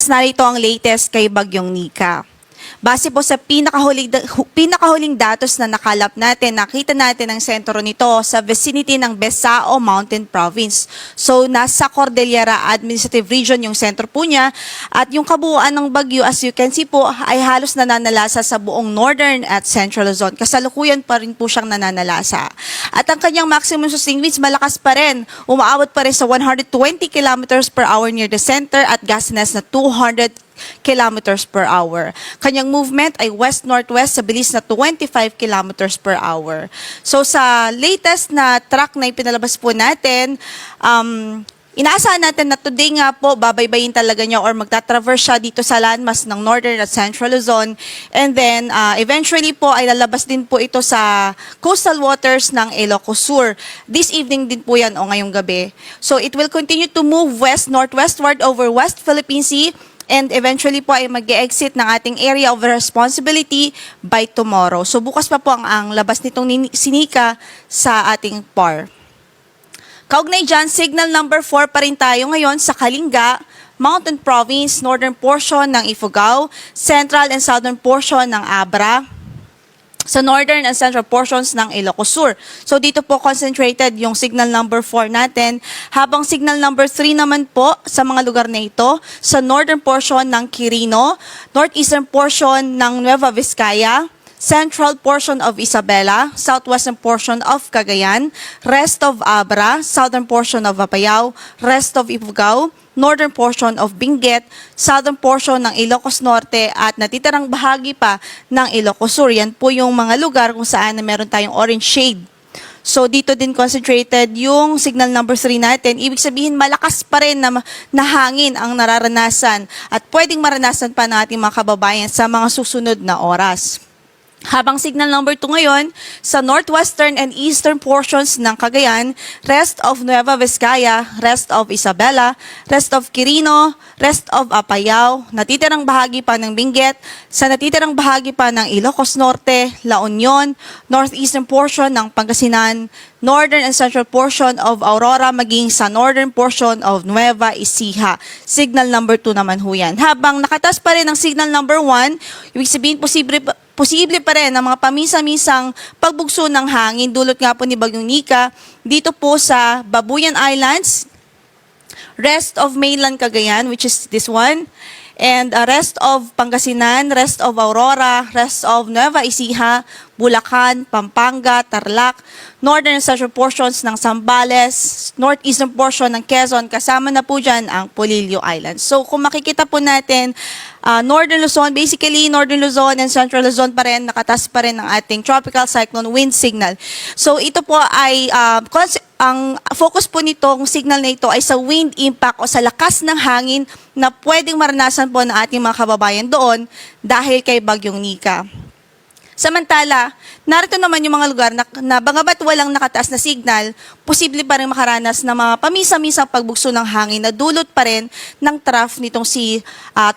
narito ang latest kay Bagyong Nika. Base po sa pinakahuling datos na nakalap natin, nakita natin ang sentro nito sa vicinity ng Besao Mountain Province. So, nasa Cordillera Administrative Region yung sentro po niya at yung kabuuan ng bagyo, as you can see po, ay halos nananalasa sa buong Northern at Central Luzon. Kasalukuyan pa rin po siyang nananalasa. At ang kanyang maximum sustained winds malakas pa rin. Umaabot pa rin sa 120 kilometers per hour near the center at gustiness na 200 kilometers per hour. Kanyang movement ay west-northwest sa bilis na 25 kilometers per hour. So sa latest na track na ipinalabas po natin, inaasahan natin na today nga po, babaybayin talaga niya or magta-traverse siya dito sa landmass ng Northern at Central Luzon. And then, eventually po ay lalabas din po ito sa coastal waters ng Ilocos Sur. This evening din po yan o ngayong gabi. So, it will continue to move west-northwestward over West Philippine Sea and eventually po ay mag-exit ng ating area of responsibility by tomorrow. So, bukas pa po ang labas nitong sinika sa ating PAR. Kaugnay dyan, signal number 4 pa rin tayo ngayon sa Kalinga, Mountain Province, northern portion ng Ifugao, central and southern portion ng Abra, sa northern and central portions ng Ilocos Sur. So dito po concentrated yung signal number 4 natin, habang signal number 3 naman po sa mga lugar na ito, sa northern portion ng Quirino, northeastern portion ng Nueva Vizcaya, central portion of Isabela, southwestern portion of Cagayan, rest of Abra, southern portion of Apayao, rest of Ifugao, northern portion of Benguet, southern portion ng Ilocos Norte at natitirang bahagi pa ng Ilocos Sur. Yan po yung mga lugar kung saan na meron tayong orange shade. So dito din concentrated yung signal number 3 natin. Ibig sabihin malakas pa rin na hangin ang nararanasan at pwedeng maranasan pa ng ating mga kababayan sa mga susunod na oras. Habang signal number 2 ngayon, sa northwestern and eastern portions ng Cagayan, rest of Nueva Vizcaya, rest of Isabela, rest of Quirino, rest of Apayao, natitirang bahagi pa ng Benguet, sa natitirang bahagi pa ng Ilocos Norte, La Union, northeastern portion ng Pangasinan, northern and central portion of Aurora, maging sa northern portion of Nueva Ecija. Signal number 2 naman ho yan. Habang nakatas pa rin ang signal number 1, ibig sabihin posible pa rin ang mga pamisa-misang pagbugso ng hangin dulot nga po ni Bagyong Nika dito po sa Babuyan Islands, rest of mainland Cagayan, which is this one, and rest of Pangasinan, rest of Aurora, rest of Nueva Ecija, Bulacan, Pampanga, Tarlac, northern and central portions ng Zambales, northeastern portion ng Quezon, kasama na po dyan ang Polillo Islands. So kung makikita po natin, northern Luzon, basically northern Luzon and central Luzon pa rin, nakatas pa rin ang ating tropical cyclone wind signal. So ito po ay, ang focus po nitong signal na ito ay sa wind impact o sa lakas ng hangin na pwedeng maranasan po ng ating mga kababayan doon dahil kay Bagyong Nika. Samantala, narito naman yung mga lugar na bagamat walang nakataas na signal, posible pa rin makaranas ng mga pamisa-misang pagbugso ng hangin na dulot pa rin ng trough nitong si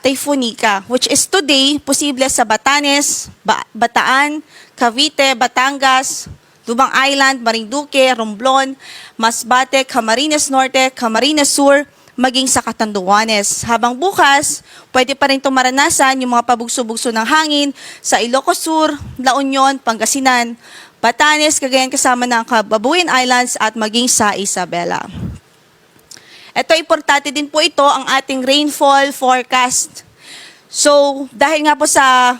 Typhoon Nika, which is today posible sa Batanes, Bataan, Cavite, Batangas, Lubang Island, Marinduque, Romblon, Masbate, Camarines Norte, Camarines Sur, maging sa Catanduanes. Habang bukas, pwede pa rin maranasan yung mga pabugso-bugso ng hangin sa Ilocos Sur, La Union, Pangasinan, Batanes, Cagayan kasama ng Babuyan Islands at maging sa Isabela. Ito, importante din po ito ang ating rainfall forecast. So, dahil nga po sa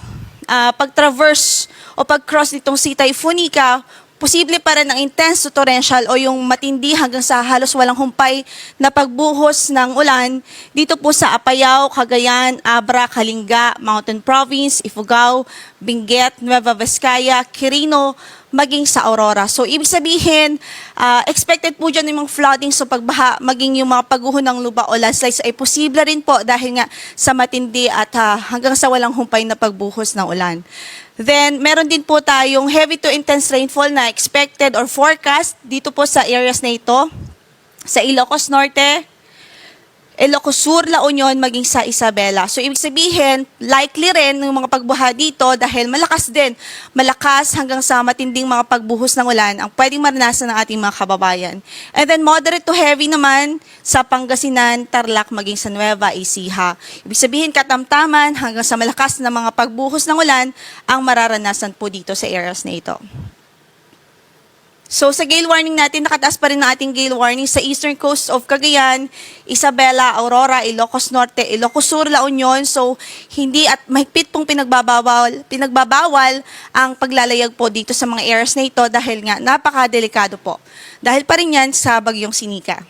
pag-traverse o pag-cross nitong si Typhoon Nika, posible pa rin ang intense to torrential o yung matindi hanggang sa halos walang humpay na pagbuhos ng ulan dito po sa Apayao, Cagayan, Abra, Kalinga, Mountain Province, Ifugao, Benguet, Nueva Vizcaya, Quirino, maging sa Aurora. So, ibig sabihin, expected po dyan yung mga flooding, so pagbaha, maging yung mga pagguho ng lupa o landslides ay posible rin po dahil nga sa matindi at hanggang sa walang humpay na pagbuhos ng ulan. Then, meron din po tayong heavy to intense rainfall na expected or forecast dito po sa areas na ito, sa Ilocos Norte, Ilocos Sur, La Union, maging sa Isabela. So, ibig sabihin, likely rin ng mga pagbuha dito dahil malakas din. Malakas hanggang sa matinding mga pagbuhos ng ulan ang pwedeng maranasan ng ating mga kababayan. And then, moderate to heavy naman sa Pangasinan, Tarlac, maging sa Nueva Ecija. Ibig sabihin, katamtaman hanggang sa malakas na mga pagbuhos ng ulan ang mararanasan po dito sa areas na ito. So sa gale warning natin, nakataas pa rin ang ating gale warning sa eastern coast of Cagayan, Isabela, Aurora, Ilocos Norte, Ilocos Sur, La Union. So hindi at mahigpit pong pinagbabawal ang paglalayag po dito sa mga areas na ito dahil nga napakadelikado po. Dahil pa rin yan sa bagyong Sinika.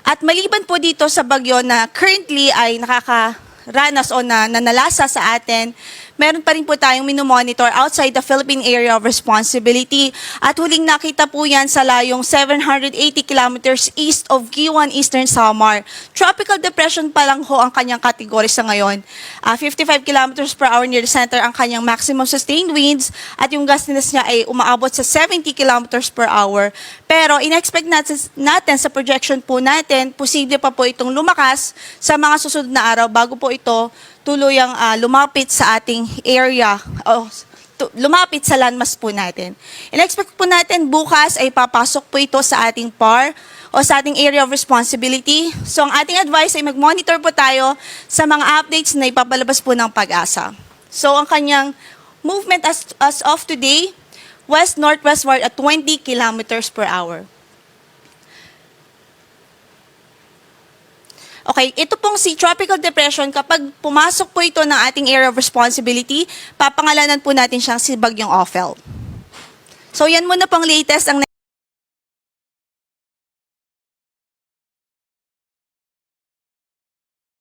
At maliban po dito sa bagyo na currently ay nakakaranas o nanalasa sa atin, meron pa rin po tayong minomonitor outside the Philippine Area of Responsibility. At huling nakita po yan sa layong 780 kilometers east of Guiuan, Eastern Samar. Tropical depression pa lang ho ang kanyang kategory sa ngayon. 55 kilometers per hour near the center ang kanyang maximum sustained winds at yung gustiness niya ay umaabot sa 70 kilometers per hour. Pero in-expect natin sa projection po natin, posible pa po itong lumakas sa mga susunod na araw bago po ito tuluyang lumapit sa ating area, lumapit sa landmass po natin. In-expect po natin bukas ay papasok po ito sa ating PAR o sa ating area of responsibility. So ang ating advice ay mag-monitor po tayo sa mga updates na ipapalabas po ng Pag-asa. So ang kanyang movement as of today, west-northwestward at 20 kilometers per hour. Okay, ito pong si Tropical Depression, kapag pumasok po ito ng ating area of responsibility, papangalanan po natin siyang si Bagyong Ophel. So yan muna pong latest ang